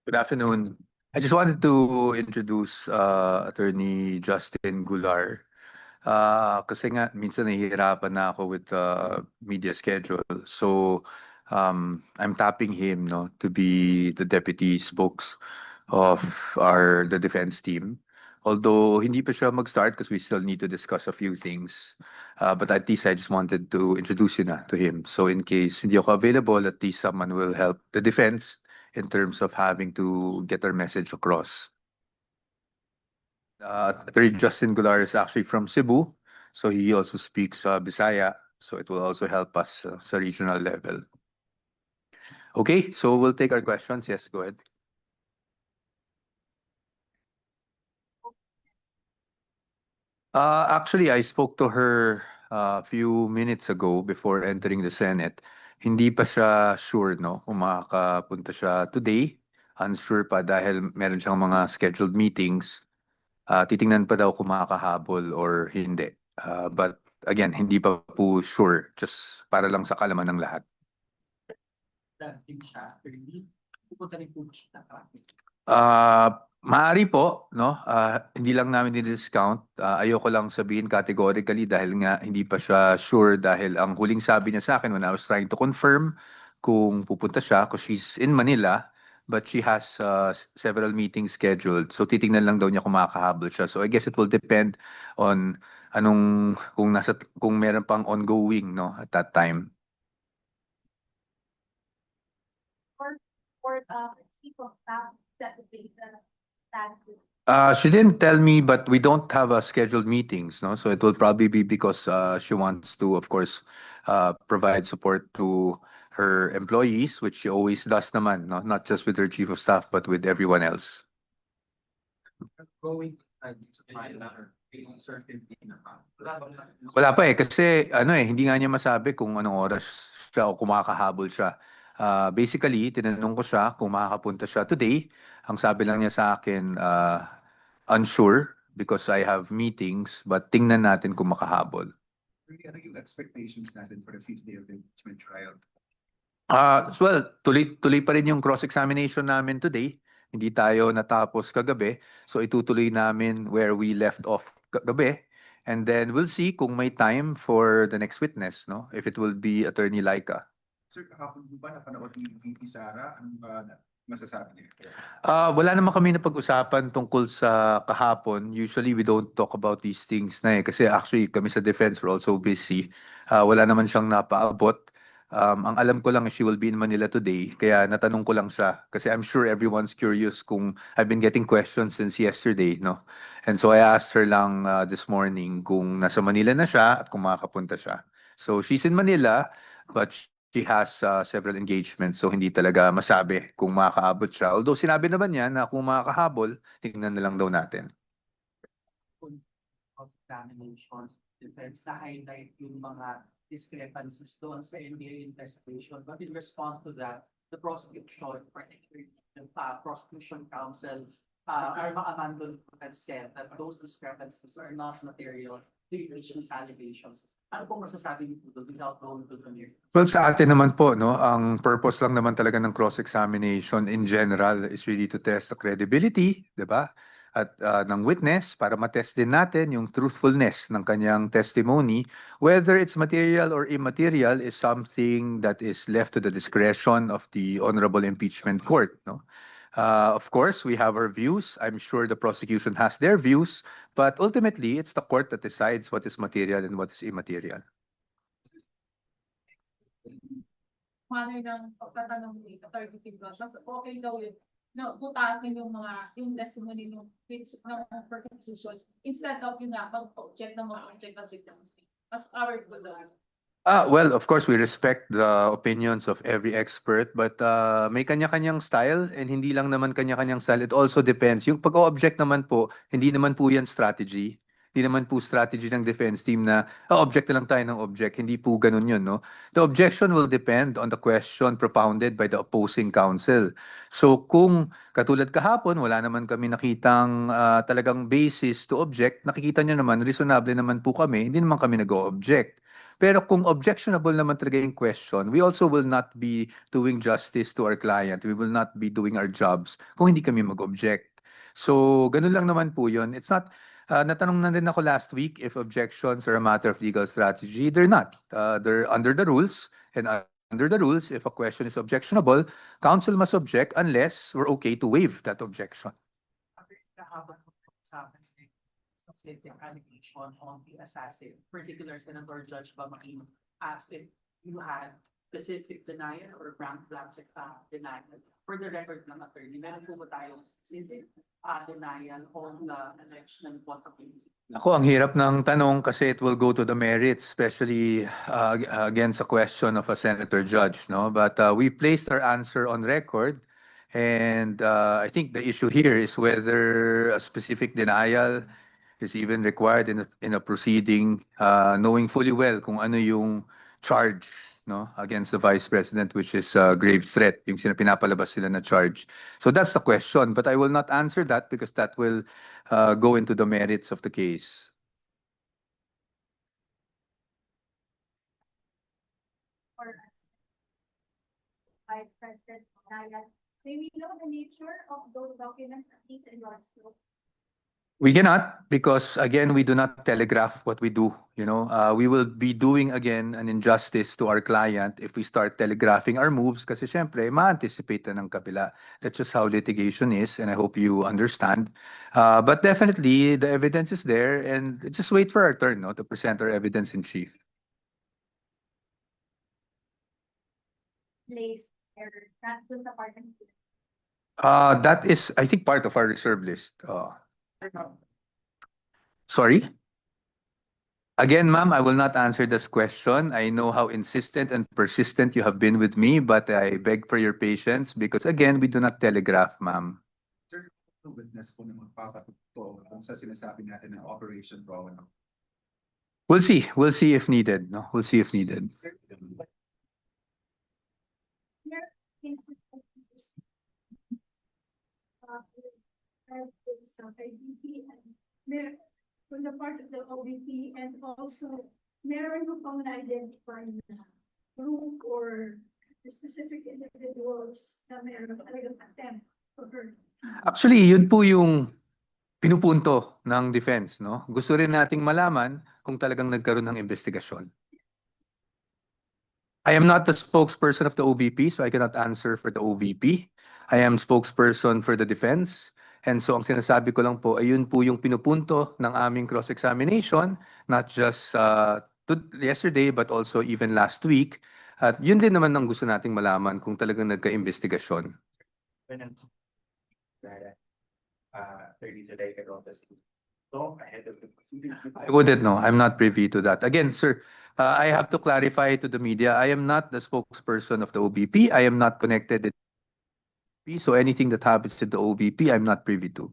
Good afternoon. I just wanted to introduce Attorney Justin Goulart. Kasi nga, minsan nahihirapan na ako with the media schedule. So, I'm tapping him, no, to be the deputy spokes of the defense team. Although hindi pa siya mag-start because we still need to discuss a few things. But at least I just wanted to introduce you na to him. So in case hindi ako available, at least someone will help the defense in terms of having to get our message across. Attorney Justin Goulart is actually from Cebu, so he also speaks Bisaya, so it will also help us sa regional level. Okay, so we'll take our questions. Yes, go ahead. Actually, I spoke to her a few minutes ago before entering the Senate. Hindi pa siya sure, no, kung makakapunta siya today. Unsure pa dahil meron siyang mga scheduled meetings. Titingnan pa daw kung makakahabol or hindi. But again, hindi pa po sure. Just para lang sa kalaman ng lahat. Maaari po, no? Hindi lang namin din-discount. Ayoko lang sabihin categorically dahil nga hindi pa siya sure dahil ang huling sabi niya sa akin when I was trying to confirm kung pupunta siya, because she's in Manila, but she has several meetings scheduled. So titingnan lang daw niya kung makakahabol siya. So I guess it will depend on kung meron pang ongoing, no, at that time. Or chief of staff set the date that She didn't tell me, but we don't have scheduled meetings, no? So it will probably be because she wants to, of course, provide support to her employees, which she always does naman, no? Not just with her chief of staff, but with everyone else. Wala pa kasi hindi nga niya masabi kung anong oras siya o kung makakahabol siya. Basically, tinanong ko siya kung makakapunta siya today. Ang sabi lang niya sa akin, unsure because I have meetings, but tingnan natin kung makahabol. Ano yung expectations natin for the fifth day of the impeachment trial? Well, tuloy pa rin yung cross-examination namin today. Hindi tayo natapos kagabi. So itutuloy namin where we left off kagabi. And then we'll see kung may time for the next witness, no? If it will be Attorney Laika. Sir, kahapon po ba napanood ni VP Sara? Ano ba masasabi niya? Wala naman kami na pag-usapan tungkol sa kahapon. Usually we don't talk about these things na kasi actually kami sa defense we're also busy. Wala naman siyang napaabot. Ang alam ko lang is she will be in Manila today. Kaya natanong ko lang siya. Kasi I'm sure everyone's curious kung I've been getting questions since yesterday, no? And so I asked her lang this morning kung nasa Manila na siya at kung makakapunta siya. So she's in Manila, but she has several engagements. So hindi talaga masabi kung makakaabot siya. Although sinabi naman niya na kung makakahabol, tingnan na lang daw natin. Examinations, defense na highlight yung mga discrepancies doon sa NBI investigation. But in response to that, the prosecution, particularly the prosecution counsel, Arma Amandon has said that those discrepancies are not material to impeachment allegations. Ano pong masasabi niyo po without going to the near? Well, sa atin naman po, no, ang purpose lang naman talaga ng cross-examination in general is really to test the credibility, di ba? At ng witness para matest din natin yung truthfulness ng kanyang testimony. Whether it's material or immaterial is something that is left to the discretion of the Honorable Impeachment Court, no? Of course, we have our views. I'm sure the prosecution has their views, but ultimately, it's the court that decides what is material and what is immaterial. manner ng pagtatanong ni Attorney Pinto, okay daw yun, no, butakin yung testimony ng prosecution instead of yung mag-object ng mga object ng victims. As our good. Well, of course, we respect the opinions of every expert, but may kanya-kanyang style and hindi lang naman kanya-kanyang style. It also depends. Yung pag-object naman po, hindi naman po yan strategy. Hindi naman po strategy ng defense team na object na lang tayo ng object. Hindi po ganun yun, no? The objection will depend on the question propounded by the opposing counsel. So kung katulad kahapon, wala naman kami nakitang talagang basis to object, nakikita nyo naman, reasonable naman po kami, hindi naman kami nag-object. Pero kung objectionable naman talaga yung question, we also will not be doing justice to our client. We will not be doing our jobs kung hindi kami mag-object. So, ganun lang naman po yun. It's not, natanong na rin ako last week if objections are a matter of legal strategy. They're not. They're under the rules. And under the rules, if a question is objectionable, counsel must object unless we're okay to waive that objection. Kahapon po sa akin, specific allegation on the assassin, particular Senator Judge Bamakin asked if you had specific denial or rank blanket denial. For the record ng attorney, meron po ba tayong specific denial on the alleged non-contact? Ako, ang hirap ng tanong kasi it will go to the merits, especially against a question of a senator judge, no? But we placed our answer on record, and I think the issue here is whether a specific denial is even required in a proceeding, knowing fully well kung ano yung charge, no, against the vice president, which is grave threat, yung pinapalabas sila na charge. So that's the question, but I will not answer that because that will go into the merits of the case. Or Vice President Ryan, may we know the nature of those documents at least in your scope? We cannot because again we do not telegraph what we do. We will be doing again an injustice to our client if we start telegraphing our moves kasi syempre ma-anticipate na ng kabila. That's just how litigation is, and I hope you understand. But definitely the evidence is there, and just wait for our turn, no, to present our evidence in chief. Place or not dun sa part ng That is, I think, part of our reserve list. Sorry? Again, ma'am, I will not answer this question. I know how insistent and persistent you have been with me, but I beg for your patience because, again, we do not telegraph, ma'am. Sir, witness po na magpapatuto kung sa sinasabi natin ng Operation Rowan. We'll see. We'll see if needed. No, we'll see if needed. From the part of the OBP, and also meron mo pang na-identify na group or specific individuals na meron talagang attempt for her. Actually, yun po yung pinupunto ng defense, no? Gusto rin nating malaman kung talagang nagkaroon ng investigasyon. I am not the spokesperson of the OBP, so I cannot answer for the OBP. I am spokesperson for the defense. And so ang sinasabi ko lang po, ayun po yung pinupunto ng aming cross-examination, not just yesterday, but also even last week. At yun din naman ang gusto nating malaman kung talagang nagka-investigasyon. I wouldn't know. I'm not privy to that. Again, sir, I have to clarify to the media, I am not the spokesperson of the OBP. I am not connected to the OBP. So anything that happens to the OBP, I'm not privy to.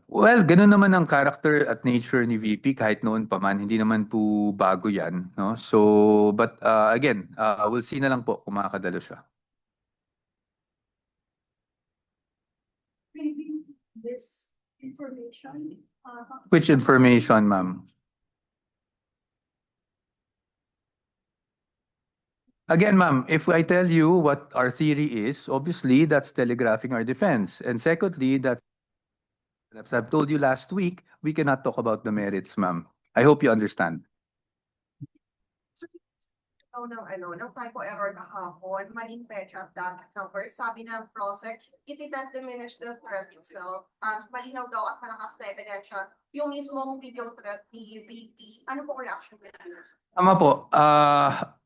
Well, ganun naman ang character at nature ni VP kahit noon pa man. Hindi naman po bago yan. No? So, but again, we'll see na lang po kung makakadalo siya. Maybe this information. Which information, ma'am? Again, ma'am, if I tell you what our theory is, obviously that's telegraphing our defense. And secondly, that's, as I've told you last week, we cannot talk about the merits, ma'am. I hope you understand. ng typo error kahapon, maling petsa at data number. Sabi ng PROSEC, it did not diminish the threat itself. At malinaw daw at malakas na ebidensya, yung mismong video threat ni VP. Ano po reaction nila? Tama po.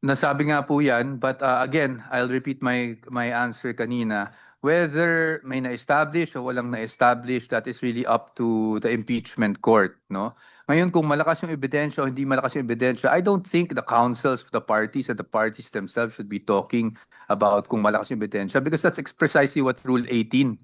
Nasabi nga po yan, but again, I'll repeat my answer kanina. Whether may na-establish o walang na-establish, that is really up to the impeachment court, no? Ngayon, kung malakas yung ebidensya o hindi malakas yung ebidensya, I don't think the counsels of the parties and the parties themselves should be talking about kung malakas yung ebidensya because that's precisely what Rule 18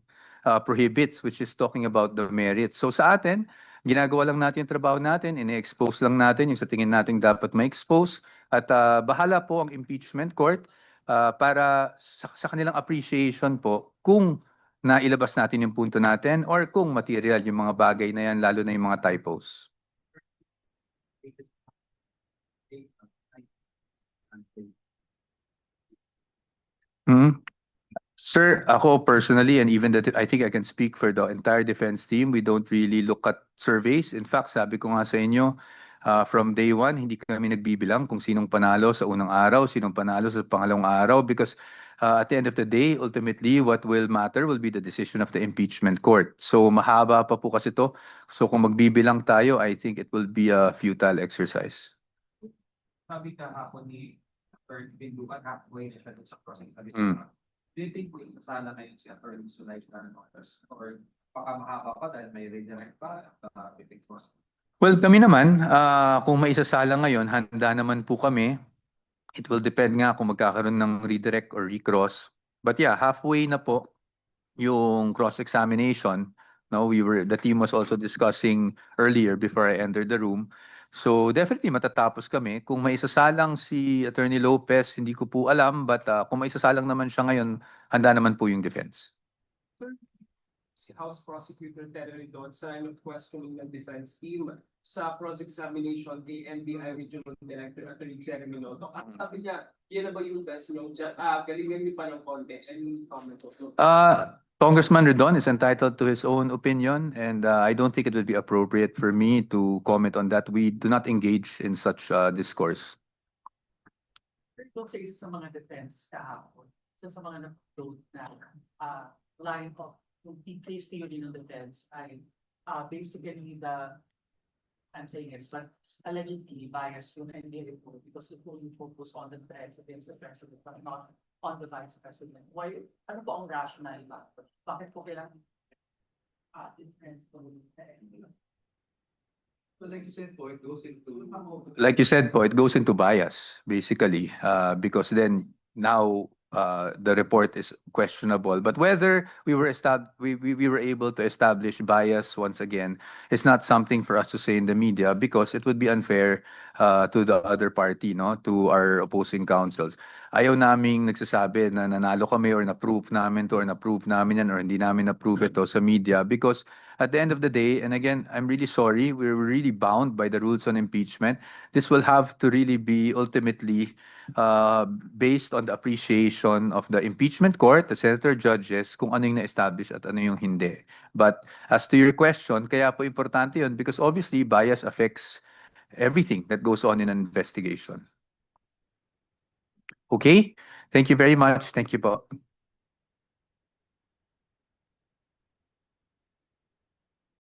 prohibits, which is talking about the merits. So sa atin, ginagawa lang natin yung trabaho natin, ine-expose lang natin yung sa tingin natin dapat ma-expose at bahala po ang impeachment court para sa kanilang appreciation po kung nailabas natin yung punto natin or kung material yung mga bagay na yan, lalo na yung mga typos. Hmm. Sir, ako personally, and even that I think I can speak for the entire defense team, we don't really look at surveys. In fact, sabi ko nga sa inyo, from day one, hindi kami nagbibilang kung sinong panalo sa unang araw, sinong panalo sa pangalawang araw, because at the end of the day, ultimately, what will matter will be the decision of the impeachment court. So mahaba pa po kasi to. So kung magbibilang tayo, I think it will be a futile exercise. Sabi kahapon ni Attorney Bindukan, halfway na siya dun sa process. Mm. Do you think po isasala ngayon si Attorney Sulaiman ng office? Or baka mahaba pa dahil may redirect pa at pitik po? Well, kami naman, kung maisasala ngayon, handa naman po kami. It will depend nga kung magkakaroon ng redirect or recross. But yeah, halfway na po yung cross-examination. No, the team was also discussing earlier before I entered the room. So definitely matatapos kami. Kung maisasalang si Attorney Lopez, hindi ko po alam, but kung maisasalang naman siya ngayon, handa naman po yung defense. Si House Prosecutor Terry Don sa line of questioning ng defense team sa cross-examination kay NBI Regional Director Attorney Jeremy Noto. At sabi niya, yan na ba yung best nyo? Galingan niyo pa ng konti. Any comment po? Congressman Redon is entitled to his own opinion, and I don't think it would be appropriate for me to comment on that. We do not engage in such discourse. Doon sa isa sa mga defense kahapon, isa sa mga na-upload na line of yung case theory ng defense ay basically I'm saying it, but allegedly biased yung NBI report because it only focus on the threats against the president but not on the vice president. Why? Ano po ang rationale ba? Bakit po kailangan defense po yung NBI? So like you said po, it goes into... Like you said po, it goes into bias, basically, because then now the report is questionable. But whether we were able to establish bias once again is not something for us to say in the media because it would be unfair to the other party, no, to our opposing counsels. Ayaw naming nagsasabi na nanalo kami or na-prove namin to or na-prove namin yan or hindi namin na-prove ito sa media because at the end of the day, and again, I'm really sorry, we're really bound by the rules on impeachment. This will have to really be ultimately based on the appreciation of the impeachment court, the senator judges, kung ano yung na-establish at ano yung hindi. But as to your question, kaya po importante yun because obviously bias affects everything that goes on in an investigation. Okay? Thank you very much. Thank you po.